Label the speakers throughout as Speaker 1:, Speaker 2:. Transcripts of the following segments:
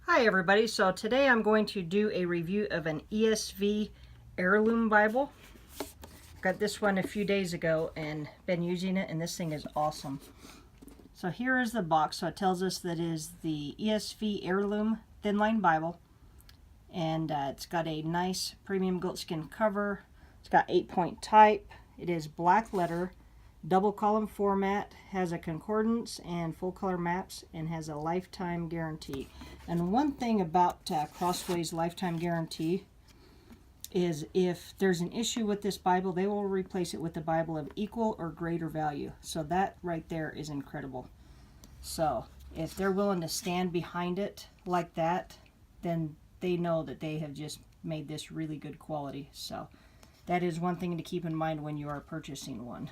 Speaker 1: Hi everybody, so today I'm going to do a review of an ESV Heirloom Bible. Got this one a few days ago and been using it, and this thing is awesome. So here is the box. So it tells us that it is the ESV Heirloom Thinline Bible, and it's got a nice premium goatskin cover. It's got 8-point type. It is black letter, double column format, has a concordance and full color maps, and has a lifetime guarantee. And one thing about Crossway's lifetime guarantee is if there's an issue with this Bible, they will replace it with a Bible of equal or greater value. So that right there is incredible. So if they're willing to stand behind it like that, then they know that they have just made this really good quality. So that is one thing to keep in mind when you are purchasing one.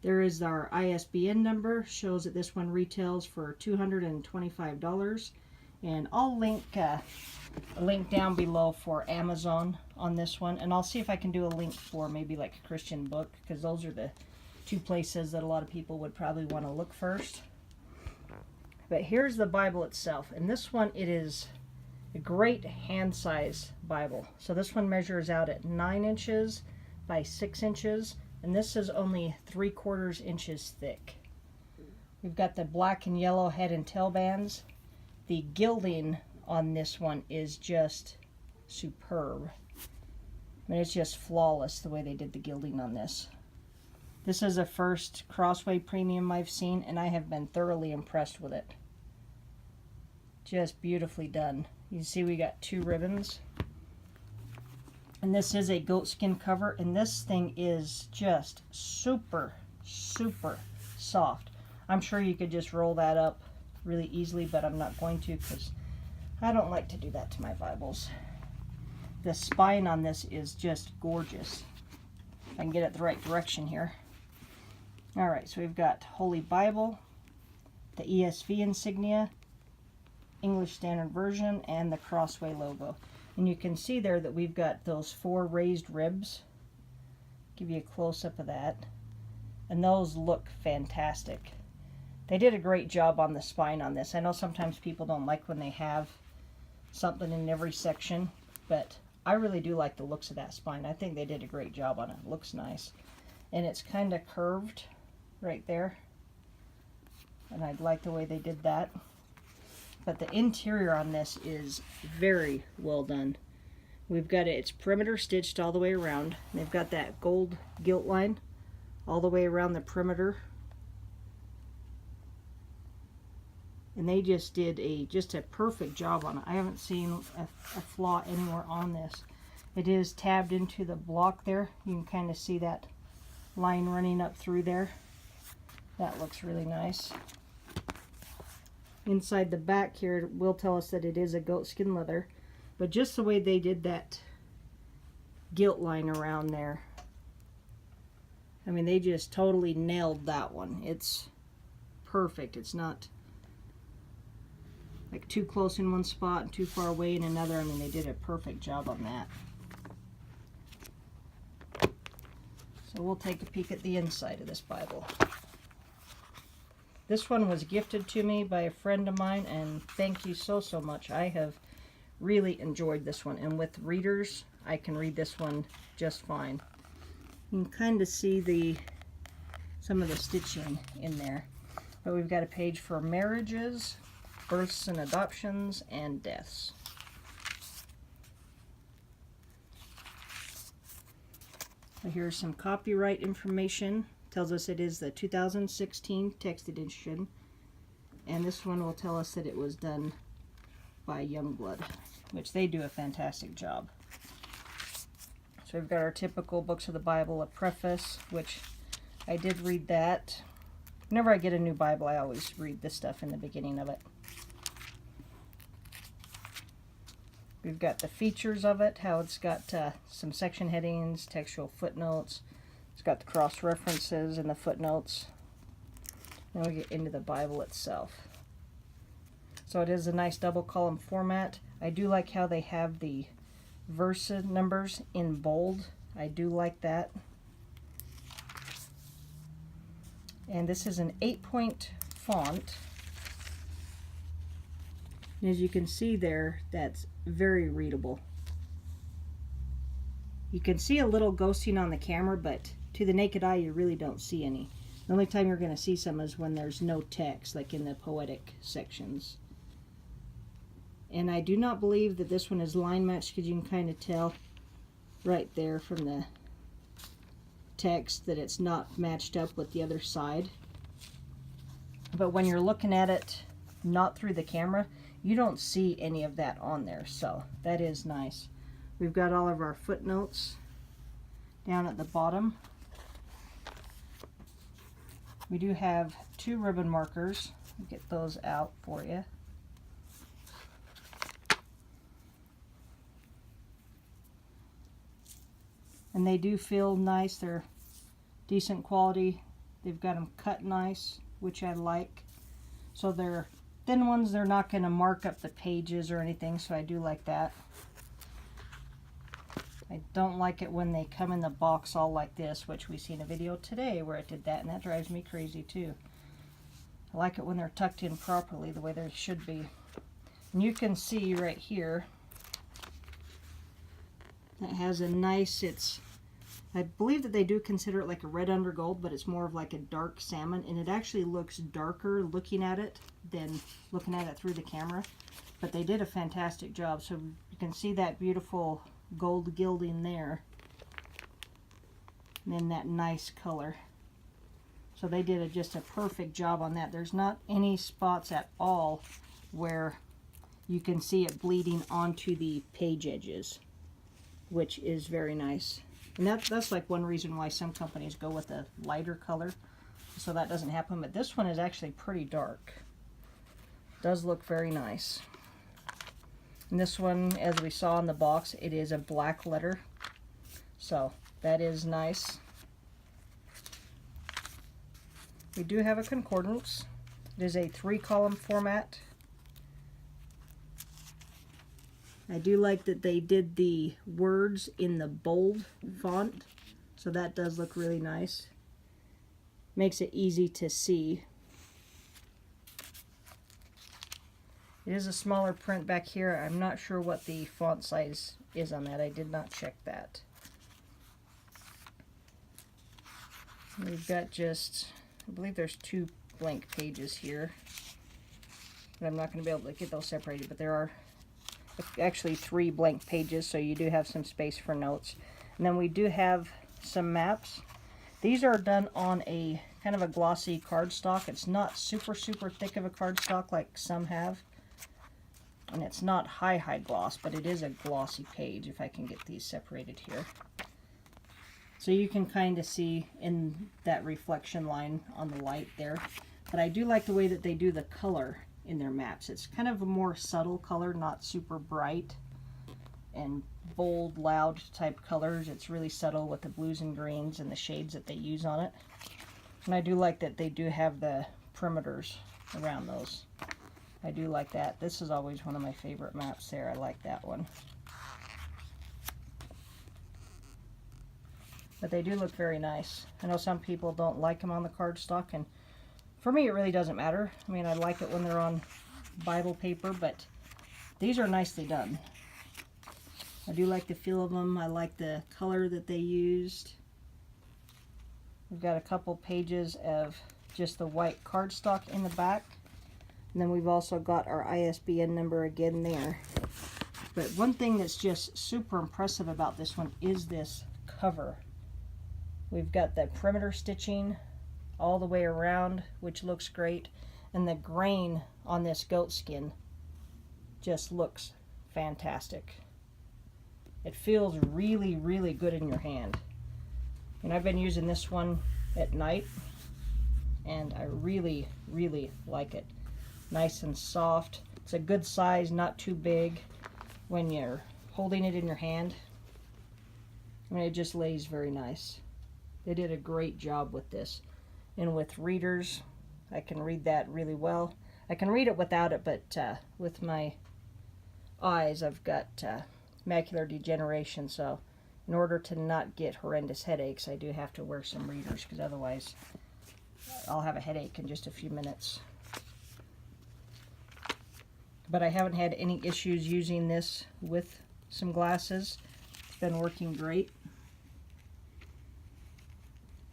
Speaker 1: There is our ISBN number, shows that this one retails for $225, and I'll link a link down below for Amazon on this one, and I'll see if I can do a link for maybe like a Christian book, because those are the two places that a lot of people would probably want to look first. But here's the Bible itself, and this one, it is a great hand size Bible. So this one measures out at 9 inches by 6 inches. And this is only 3/4 inches thick. We've got the black and yellow head and tail bands. The gilding on this one is just superb. I mean, it's just flawless the way they did the gilding on this. This is the first Crossway premium I've seen, and I have been thoroughly impressed with it. Just beautifully done. You see we got 2 ribbons. And this is a goatskin cover, and this thing is just super, super soft. I'm sure you could just roll that up really easily, but I'm not going to because I don't like to do that to my Bibles. The spine on this is just gorgeous. If I can get it the right direction here. Alright, so we've got Holy Bible, the ESV insignia, English Standard Version, and the Crossway logo. And you can see there that we've got those 4 raised ribs. Give you a close-up of that. And those look fantastic. They did a great job on the spine on this. I know sometimes people don't like when they have something in every section, but I really do like the looks of that spine. I think they did a great job on it. It looks nice. And it's kind of curved right there. And I like the way they did that. But the interior on this is very well done. We've got its perimeter stitched all the way around. They've got that gold gilt line all the way around the perimeter. And they just did a perfect job on it. I haven't seen a flaw anywhere on this. It is tabbed into the block there. You can kind of see that line running up through there. That looks really nice. Inside the back here will tell us that it is a goatskin leather, but just the way they did that gilt line around there, I mean, they just totally nailed that one. It's perfect. It's not like too close in one spot and too far away in another. I mean, they did a perfect job on that. So we'll take a peek at the inside of this Bible. This one was gifted to me by a friend of mine, and thank you so much. I have really enjoyed this one, and with readers, I can read this one just fine. You can kind of see some of the stitching in there. But we've got a page for marriages, births and adoptions, and deaths. So here's some copyright information. Tells us it is the 2016 text edition, and this one will tell us that it was done by Youngblood, which they do a fantastic job. So we've got our typical books of the Bible, a preface, which I did read that. Whenever I get a new Bible, I always read this stuff in the beginning of it. We've got the features of it, how it's got some section headings, textual footnotes. It's got the cross references and the footnotes. Then we get into the Bible itself. So it is a nice double column format. I do like how they have the verse numbers in bold. I do like that. And this is an 8-point font. And as you can see there, that's very readable. You can see a little ghosting on the camera, but to the naked eye you really don't see any. The only time you're going to see some is when there's no text, like in the poetic sections. And I do not believe that this one is line matched, because you can kind of tell right there from the text that it's not matched up with the other side. But when you're looking at it not through the camera, you don't see any of that on there, so that is nice. We've got all of our footnotes down at the bottom. We do have 2 ribbon markers. I'll get those out for you. And they do feel nice. They're decent quality. They've got them cut nice, which I like. So they're thin ones. They're not going to mark up the pages or anything, so I do like that. I don't like it when they come in the box all like this, which we see in a video today where it did that, and that drives me crazy too. I like it when they're tucked in properly the way they should be. And you can see right here that has a nice, I believe that they do consider it like a red undergold, but it's more of like a dark salmon, and it actually looks darker looking at it than looking at it through the camera. But they did a fantastic job. So you can see that beautiful gold gilding there, and then that nice color. So they did just a perfect job on that. There's not any spots at all where you can see it bleeding onto the page edges, which is very nice. And that's like one reason why some companies go with a lighter color, so that doesn't happen. But this one is actually pretty dark. It does look very nice. And this one, as we saw in the box, it is a black letter, so that is nice. We do have a concordance. It is a 3-column format. I do like that they did the words in the bold font, so that does look really nice. Makes it easy to see. It is a smaller print back here. I'm not sure what the font size is on that. I did not check that. We've got just, I believe there's 2 blank pages here, but I'm not going to be able to get those separated, but there are actually 3 blank pages, so you do have some space for notes. And then we do have some maps. These are done on a kind of a glossy cardstock. It's not super thick of a cardstock like some have, and it's not high gloss, but it is a glossy page, if I can get these separated here. So you can kind of see in that reflection line on the light there. But I do like the way that they do the color in their maps. It's kind of a more subtle color, not super bright and bold, loud type colors. It's really subtle with the blues and greens and the shades that they use on it. And I do like that they do have the perimeters around those. I do like that. This is always one of my favorite maps there. I like that one. But they do look very nice. I know some people don't like them on the cardstock, and for me it really doesn't matter. I mean, I like it when they're on Bible paper, but these are nicely done. I do like the feel of them. I like the color that they used. We've got a couple pages of just the white cardstock in the back. And then we've also got our ISBN number again there. But one thing that's just super impressive about this one is this cover. We've got the perimeter stitching all the way around, which looks great. And the grain on this goat skin just looks fantastic. It feels really good in your hand. And I've been using this one at night, and I really like it. Nice and soft. It's a good size, not too big when you're holding it in your hand. I mean, it just lays very nice. They did a great job with this. And with readers, I can read that really well. I can read it without it, but with my eyes, I've got macular degeneration, so in order to not get horrendous headaches, I do have to wear some readers, because otherwise I'll have a headache in just a few minutes. but I haven't had any issues using this with some glasses. It's been working great.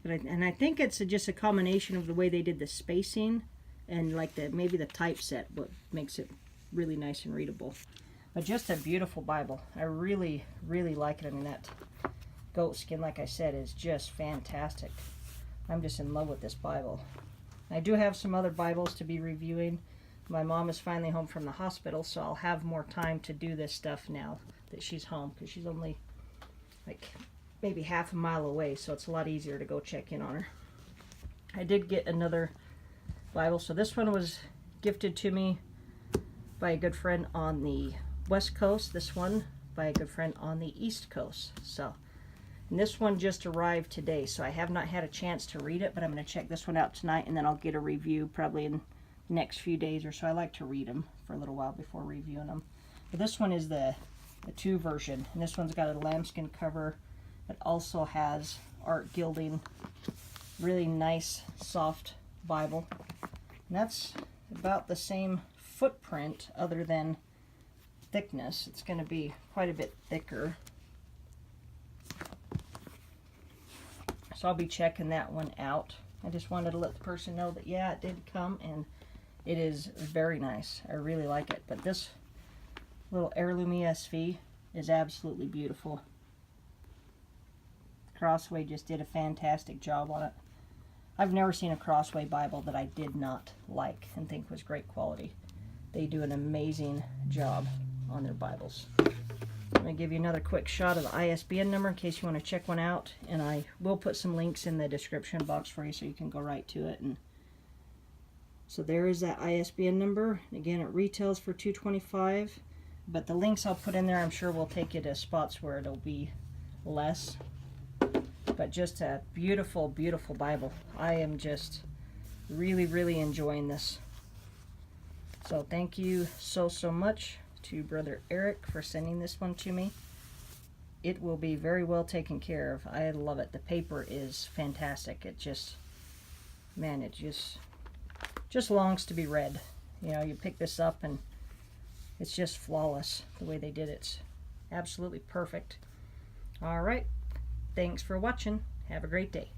Speaker 1: And I think it's just a combination of the way they did the spacing and like maybe the typeset, what makes it really nice and readable. But just a beautiful Bible. I really, really like it. I mean, that goat skin, like I said, is just fantastic. I'm just in love with this Bible. I do have some other Bibles to be reviewing. My mom is finally home from the hospital, so I'll have more time to do this stuff now that she's home, because she's only like maybe half a mile away, so it's a lot easier to go check in on her. I did get another Bible. So this one was gifted to me by a good friend on the West Coast. This one by a good friend on the East Coast. And this one just arrived today, so I have not had a chance to read it, but I'm going to check this one out tonight, and then I'll get a review probably in the next few days or so. I like to read them for a little while before reviewing them. But this one is the 2 version, and this one's got a lambskin cover. It also has art gilding. Really nice, soft Bible. And that's about the same footprint other than thickness. It's going to be quite a bit thicker. So I'll be checking that one out. I just wanted to let the person know that, yeah, it did come, and it is very nice. I really like it. But this little Heirloom ESV is absolutely beautiful. Crossway just did a fantastic job on it. I've never seen a Crossway Bible that I did not like and think was great quality. They do an amazing job on their Bibles. I'm going to give you another quick shot of the ISBN number in case you want to check one out, and I will put some links in the description box for you so you can go right to it. And so there is that ISBN number. Again, it retails for $2.25, but the links I'll put in there I'm sure will take you to spots where it'll be less. But just a beautiful, beautiful Bible. I am just really, really enjoying this. So thank you so much to Brother Eric for sending this one to me. It will be very well taken care of. I love it. The paper is fantastic. It just, man, it just longs to be read. You know, you pick this up and it's just flawless the way they did it. It's absolutely perfect. All right. Thanks for watching. Have a great day.